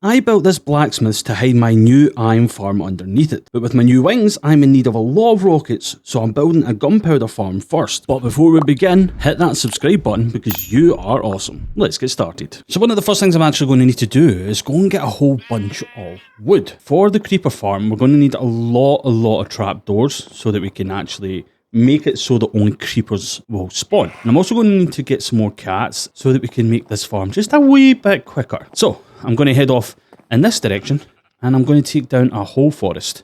I built this blacksmith to hide my new iron farm underneath it, but with my new wings I'm in need of a lot of rockets, so I'm building a gunpowder farm first. But before we begin, hit that subscribe button because you are awesome. Let's get started. So one of the first things I'm actually going to need to do is go and get a whole bunch of wood. For the creeper farm we're going to need a lot of trapdoors so that we can actually make it so that only creepers will spawn. And I'm also going to need to get some more cats so that we can make this farm just a wee bit quicker. So I'm going to head off in this direction and I'm going to take down a whole forest.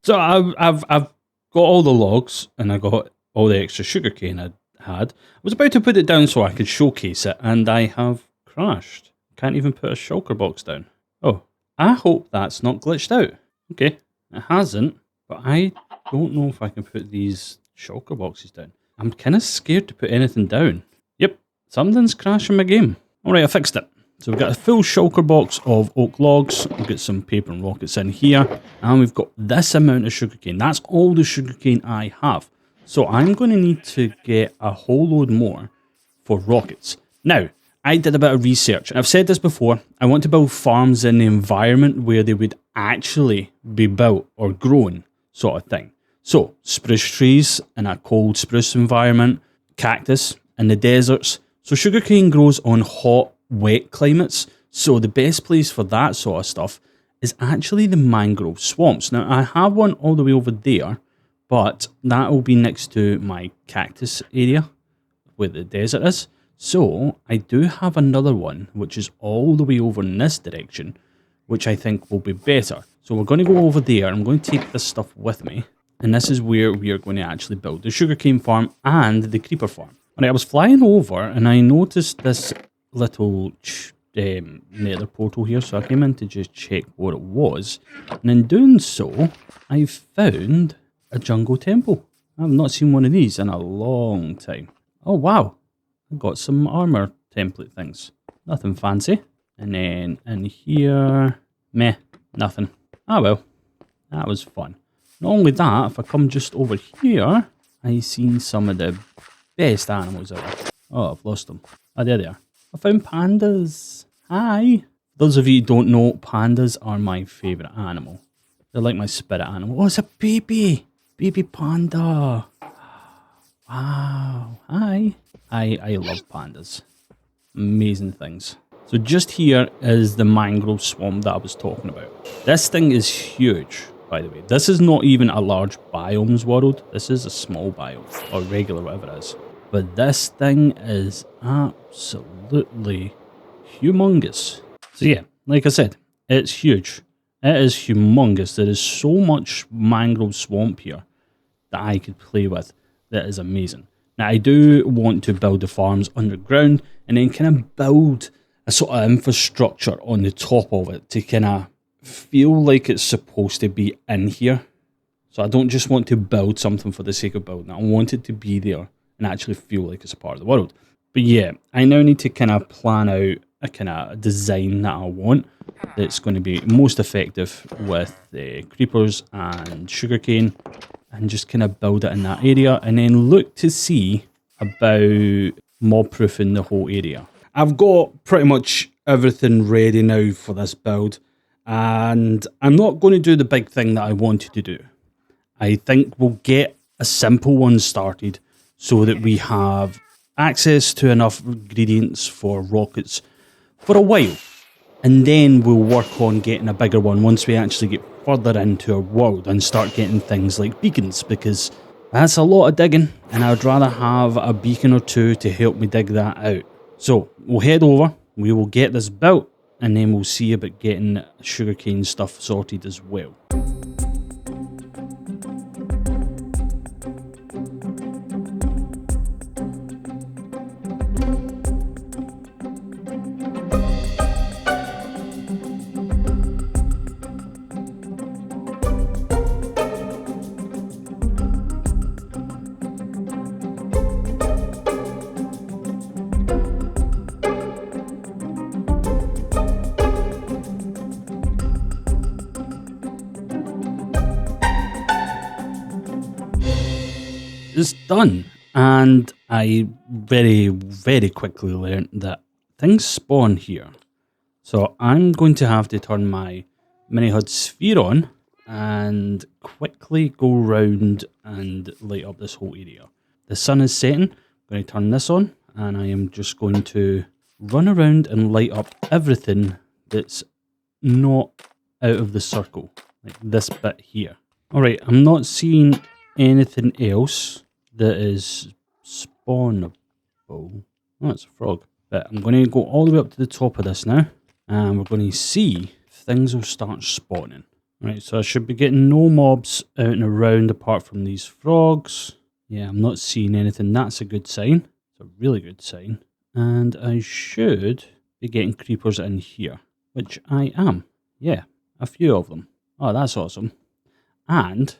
So I've got all the logs and I got all the extra sugarcane I had. I was about to put it down so I could showcase it and I have crashed. Can't even put a shulker box down. Oh, I hope that's not glitched out. Okay, it hasn't, but I don't know if I can put these shulker boxes down. I'm kind of scared to put anything down. Yep, something's crashing my game. Alright, I fixed it. So we've got a full shulker box of oak logs, we've got some paper and rockets in here, and we've got this amount of sugarcane. That's all the sugarcane I have. So I'm going to need to get a whole load more for rockets. Now, I did a bit of research, and I've said this before, I want to build farms in the environment where they would actually be built or grown, sort of thing. So, spruce trees in a cold spruce environment, cactus in the deserts. So sugarcane grows on hot, wet climates, so the best place for that sort of stuff is actually the mangrove swamps. Now I have one all the way over there, but that will be next to my cactus area where the desert is. So I do have another one which is all the way over in this direction, which I think will be better. So we're going to go over there. I'm going to take this stuff with me, and this is where we are going to actually build the sugarcane farm and the creeper farm. Alright, I was flying over and I noticed this little nether portal here, so I came in to just check what it was, and in doing so I found a jungle temple. I've not seen one of these in a long time. Oh wow, I got some armor template things, nothing fancy. And then in here, meh, nothing. Ah well, that was fun. Not only that, if I come just over here, I seen some of the best animals ever. Oh, I've lost them. Oh, there they are. I found pandas. Hi. Those of you who don't know, pandas are my favourite animal. They're like my spirit animal. Oh, it's a baby. Baby panda. Wow. Hi. I love pandas. Amazing things. So just here is the mangrove swamp that I was talking about. This thing is huge, by the way. This is not even a large biomes world. This is a small biome, or regular, whatever it is. But this thing is absolutely humongous. So yeah, like I said, it's huge. It is humongous. There is so much mangrove swamp here that I could play with. That is amazing. Now I do want to build the farms underground and then kind of build a sort of infrastructure on the top of it to kind of feel like it's supposed to be in here. So I don't just want to build something for the sake of building it. I want it to be there and actually feel like it's a part of the world. But yeah, I now need to kind of plan out a kind of design that I want that's going to be most effective with the creepers and sugarcane, and just kind of build it in that area and then look to see about mob proofing the whole area. I've got pretty much everything ready now for this build, and I'm not going to do the big thing that I wanted to do. I think we'll get a simple one started so that we have access to enough ingredients for rockets for a while. And then we'll work on getting a bigger one once we actually get further into our world and start getting things like beacons, because that's a lot of digging and I'd rather have a beacon or two to help me dig that out. So we'll head over, we will get this built, and then we'll see about getting sugarcane stuff sorted as well. is done. And I very, very quickly learned that things spawn here. So I'm going to have to turn my mini HUD sphere on and quickly go round and light up this whole area. The sun is setting. I'm going to turn this on and I am just going to run around and light up everything that's not out of the circle, like this bit here. Alright, I'm not seeing anything else that is spawnable. Oh, it's a frog. But I'm going to go all the way up to the top of this now, and we're going to see if things will start spawning. Right, so I should be getting no mobs out and around apart from these frogs. Yeah, I'm not seeing anything. That's a good sign. It's a really good sign. And I should be getting creepers in here, which I am. Yeah, a few of them. Oh, that's awesome. And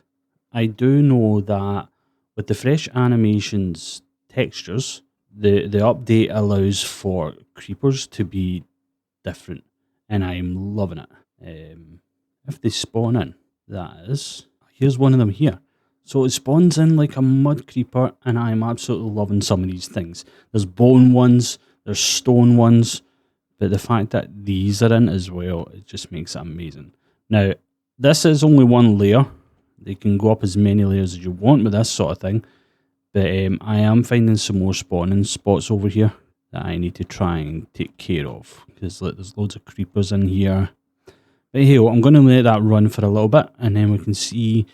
I do know that with the fresh animations textures, the update allows for creepers to be different, and I'm loving it. If they spawn in, that is, here's one of them here. So it spawns in like a mud creeper, and I'm absolutely loving some of these things. There's bone ones, there's stone ones, but the fact that these are in as well, it just makes it amazing. Now, this is only one layer. They can go up as many layers as you want with this sort of thing. But I am finding some more spawning spots over here that I need to try and take care of. Because there's loads of creepers in here. But hey, I'm going to let that run for a little bit, and then we can see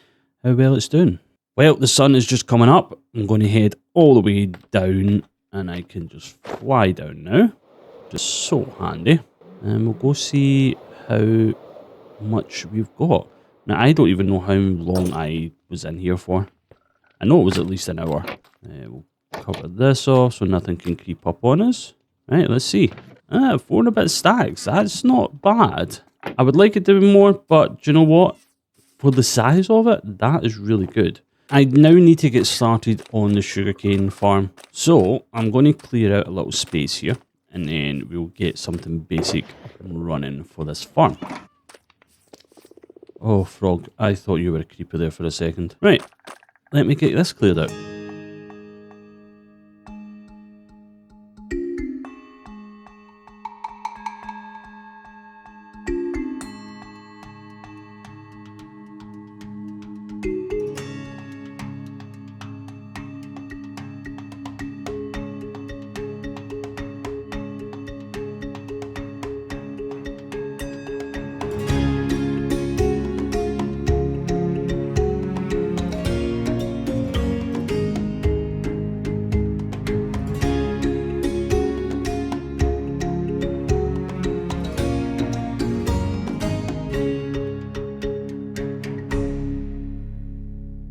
how well it's doing. Well, the sun is just coming up. I'm going to head all the way down, and I can just fly down now. Just so handy. And we'll go see how much we've got. Now, I don't even know how long I was in here for. I know it was at least an hour. We'll cover this off so nothing can creep up on us. Right, let's see. 4 and a bit stacks. That's not bad. I would like it to be more, but do you know what? For the size of it, that is really good. I now need to get started on the sugarcane farm. So I'm going to clear out a little space here, and then we'll get something basic running for this farm. Oh, frog, I thought you were a creeper there for a second. Right, let me get this cleared out.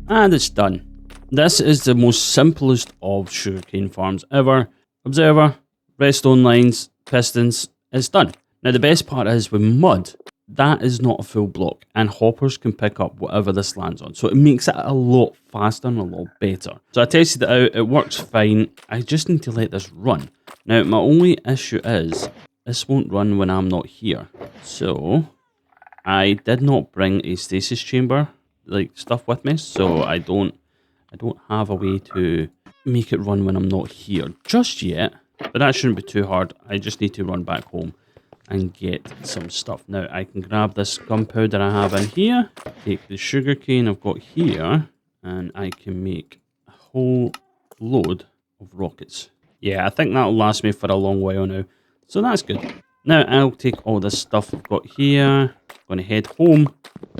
And it's done. This is the most simplest of sugarcane farms ever. Observer, redstone lines, pistons, it's done. Now the best part is with mud, that is not a full block, and hoppers can pick up whatever this lands on. So it makes it a lot faster and a lot better. So I tested it out, it works fine. I just need to let this run. Now my only issue is, this won't run when I'm not here. So I did not bring a stasis chamber like stuff with me, so I don't have a way to make it run when I'm not here just yet, but that shouldn't be too hard. I just need to run back home and get some stuff. Now I can grab this gunpowder I have in here, take the sugarcane I've got here, and I can make a whole load of rockets. Yeah, I think that'll last me for a long while now, so that's good. Now I'll take all this stuff I've got here, going to head home,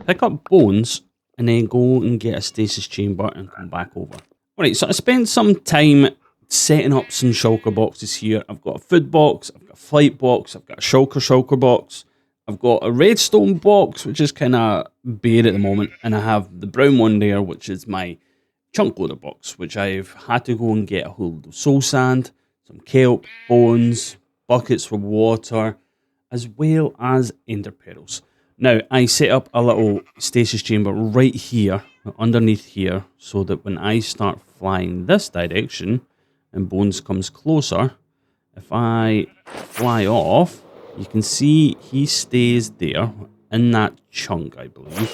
pick up bones, and then go and get a stasis chamber and come back over. Alright, so I spent some time setting up some shulker boxes here. I've got a food box, I've got a flight box, I've got a shulker box, I've got a redstone box, which is kind of bare at the moment, and I have the brown one there, which is my chunk loader box, which I've had to go and get a whole load of soul sand, some kelp, bones, buckets for water, as well as ender pearls. Now, I set up a little stasis chamber right here, underneath here, so that when I start flying this direction, and Bones comes closer, if I fly off, you can see he stays there, in that chunk, I believe.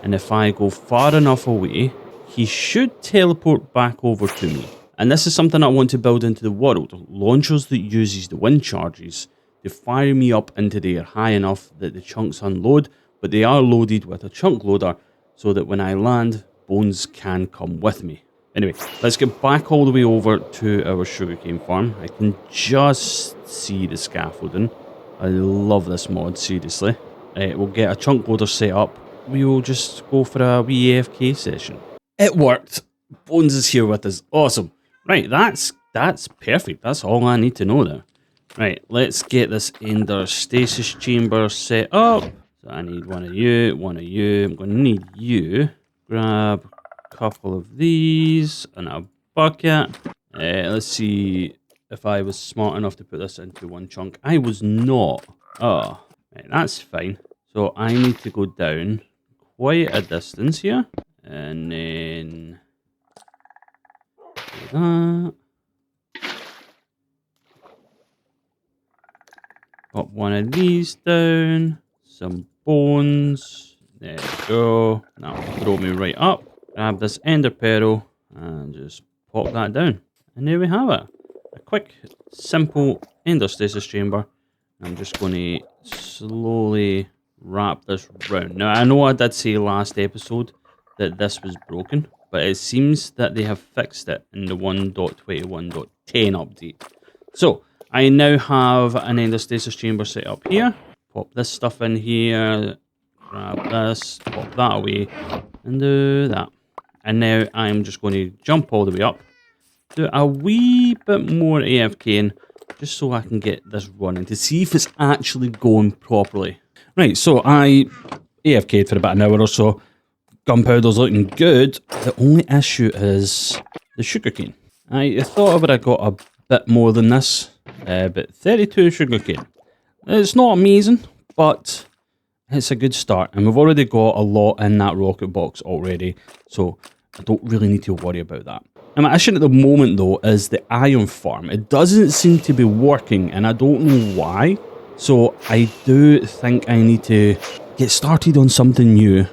And if I go far enough away, he should teleport back over to me. And this is something I want to build into the world. Launchers that uses the wind charges to fire me up into the air high enough that the chunks unload, but they are loaded with a chunk loader so that when I land, bones can come with me. Anyway, let's get back all the way over to our sugarcane farm. I can just see the scaffolding. I love this mod, seriously. We'll get a chunk loader set up. We will just go for a wee AFK session. It worked. Bones is here with us. Awesome. Right, that's perfect. That's all I need to know there. Right, let's get this ender stasis chamber set up. So I need one of you, one of you. I'm going to need you. Grab a couple of these and a bucket. Let's see if I was smart enough to put this into one chunk. I was not. Oh, right, that's fine. So I need to go down quite a distance here. And then do that. Pop one of these down. Some bones. There we go. That'll throw me right up. Grab this ender pearl and just pop that down. And there we have it. A quick, simple ender stasis chamber. I'm just going to slowly wrap this round. Now, I know I did say last episode that this was broken, but it seems that they have fixed it in the 1.21.10 update. So, I now have an ender stasis chamber set up here. Pop this stuff in here, grab this, pop that away, and do that. And now I'm just going to jump all the way up, do a wee bit more AFKing, just so I can get this running to see if it's actually going properly. Right, so I AFK'd for about an hour or so. Gunpowder's looking good. The only issue is the sugarcane. I thought I would have got a bit more than this, but 32 sugarcane. It's not amazing, but it's a good start. And we've already got a lot in that rocket box already, so I don't really need to worry about that. And my issue at the moment, though, is the iron farm. It doesn't seem to be working, and I don't know why. So I do think I need to get started on something new,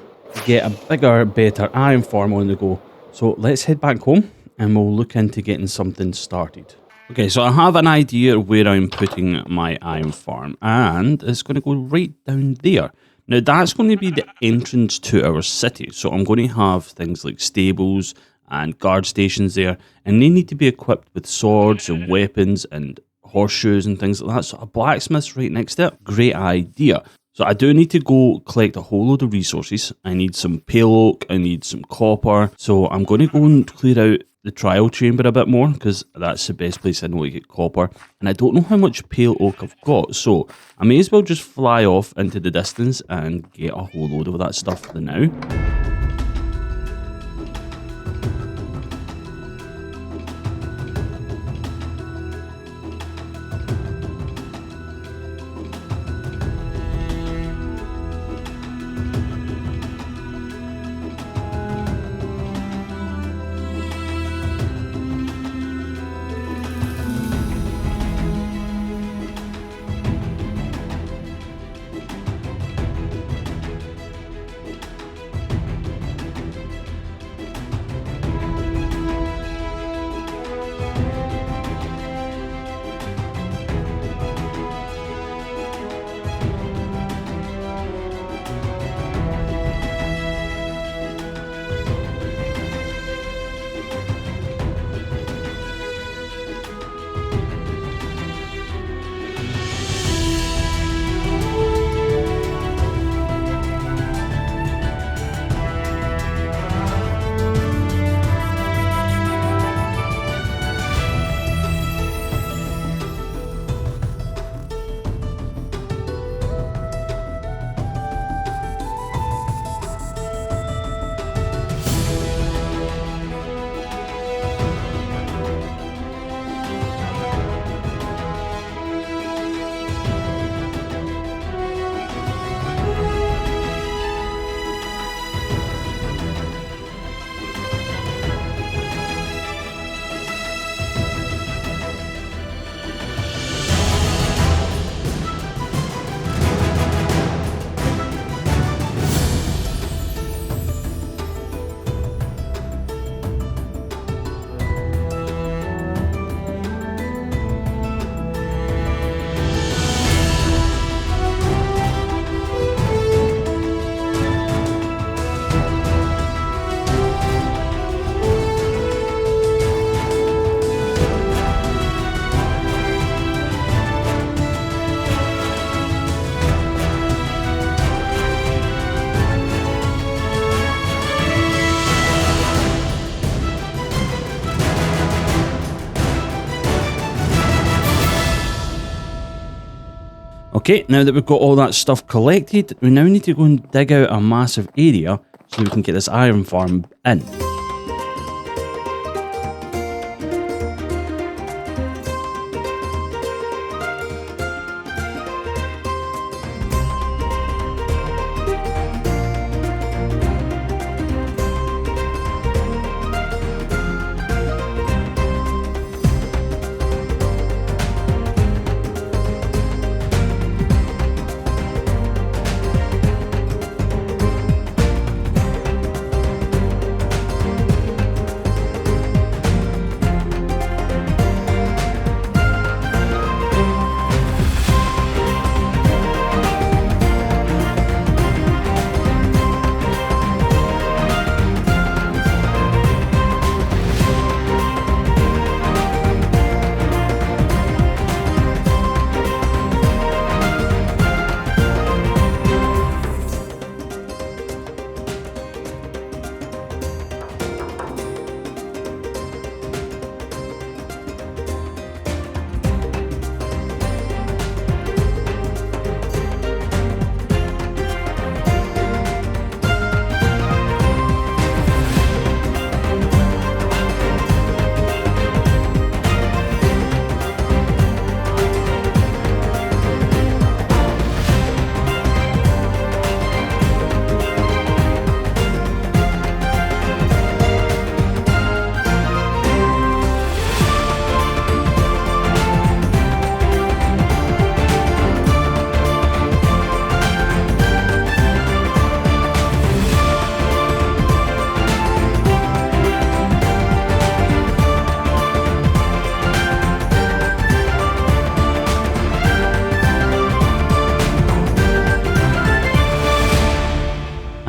get a bigger, better iron farm on the go. So let's head back home, and we'll look into getting something started. Okay, so I have an idea of where I'm putting my iron farm, and it's going to go right down there. Now, that's going to be the entrance to our city, so I'm going to have things like stables and guard stations there, and they need to be equipped with swords and weapons and horseshoes and things like that. So a blacksmith's right next to it. Great idea. So I do need to go collect a whole load of resources. I need some pale oak, I need some copper. So I'm going to go and clear out the trial chamber a bit more, because that's the best place I know to get copper. And I don't know how much pale oak I've got, so I may as well just fly off into the distance and get a whole load of that stuff for now. Okay, now that we've got all that stuff collected, we now need to go and dig out a massive area so we can get this iron farm in.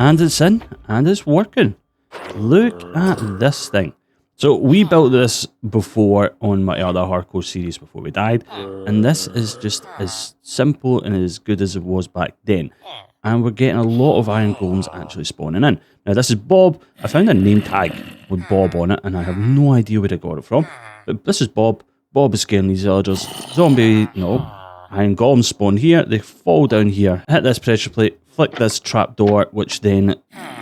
And it's in, and it's working. Look at this thing. So we built this before on my other hardcore series before we died, and this is just as simple and as good as it was back then. And we're getting a lot of iron golems actually spawning in. Now this is Bob. I found a name tag with Bob on it, and I have no idea where I got it from. But this is Bob. Bob is scaring these villagers. Zombie, no. Iron golems spawn here. They fall down here, hit this pressure plate, flick this trapdoor, which then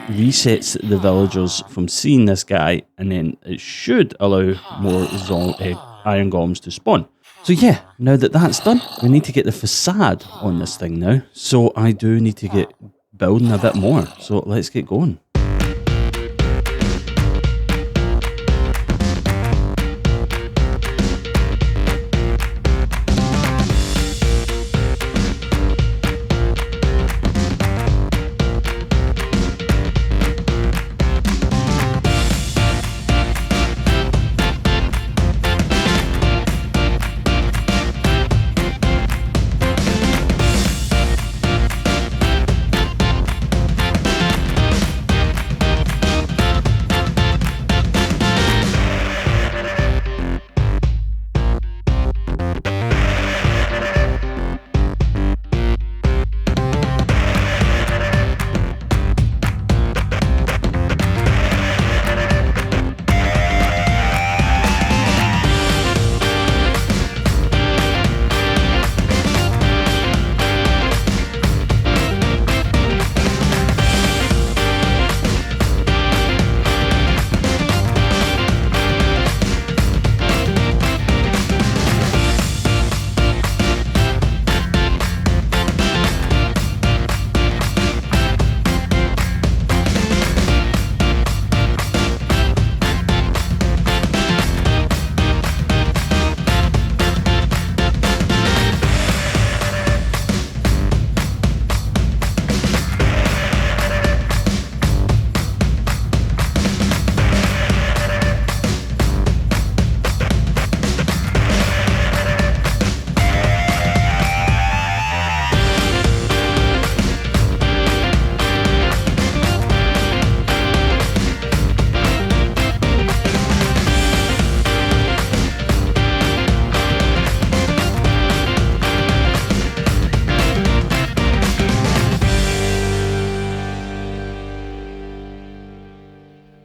resets the villagers from seeing this guy, and then it should allow more iron golems to spawn. So yeah, now that that's done, we need to get the facade on this thing now. So I do need to get building a bit more. So let's get going.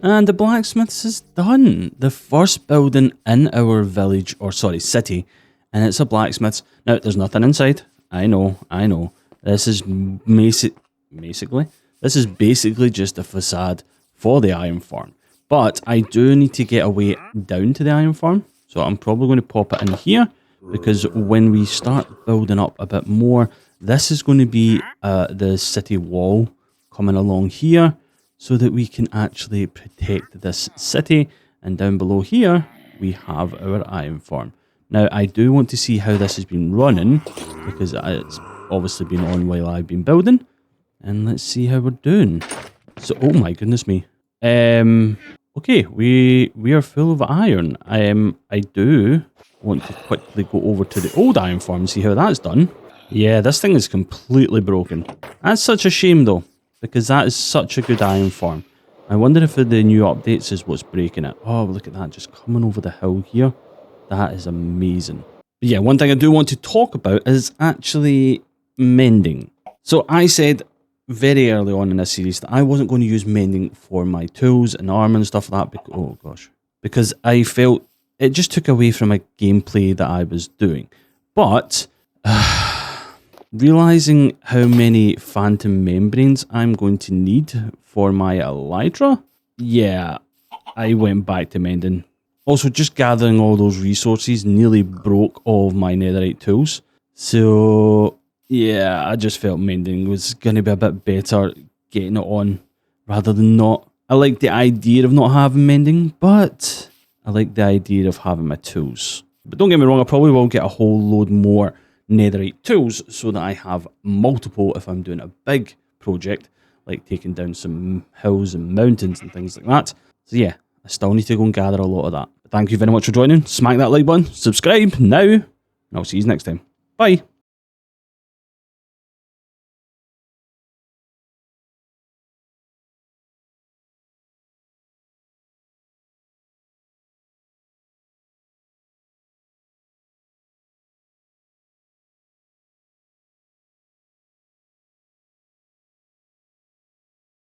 And the blacksmiths is done. The first building in our village, or sorry, city, and it's a blacksmith's. Now, there's nothing inside, I know. This is basically just a facade for the iron farm. But I do need to get a way down to the iron farm. So I'm probably going to pop it in here, because when we start building up a bit more, this is going to be the city wall coming along here, so that we can actually protect this city. And down below here, we have our iron farm. Now, I do want to see how this has been running, because it's obviously been on while I've been building. And let's see how we're doing. So, oh my goodness me. Okay, we are full of iron. I do want to quickly go over to the old iron farm and see how that's done. Yeah, this thing is completely broken. That's such a shame though, because that is such a good iron farm. I wonder if the new updates is what's breaking it. Oh, look at that, just coming over the hill here. That is amazing. But yeah, one thing I do want to talk about is actually mending. So I said very early on in this series that I wasn't going to use mending for my tools and armor and stuff like that. Oh gosh. Because I felt it just took away from my gameplay that I was doing. But realizing how many phantom membranes I'm going to need for my elytra, yeah, I went back to mending. Also, just gathering all those resources nearly broke all of my netherite tools. So yeah, I just felt mending was going to be a bit better getting it on rather than not. I like the idea of not having mending, but I like the idea of having my tools. But don't get me wrong, I probably will get a whole load more netherite tools so that I have multiple if I'm doing a big project, like taking down some hills and mountains and things like that. So yeah, I still need to go and gather a lot of that. But thank you very much for joining. Smack that like button, subscribe now, and I'll see you next time. Bye.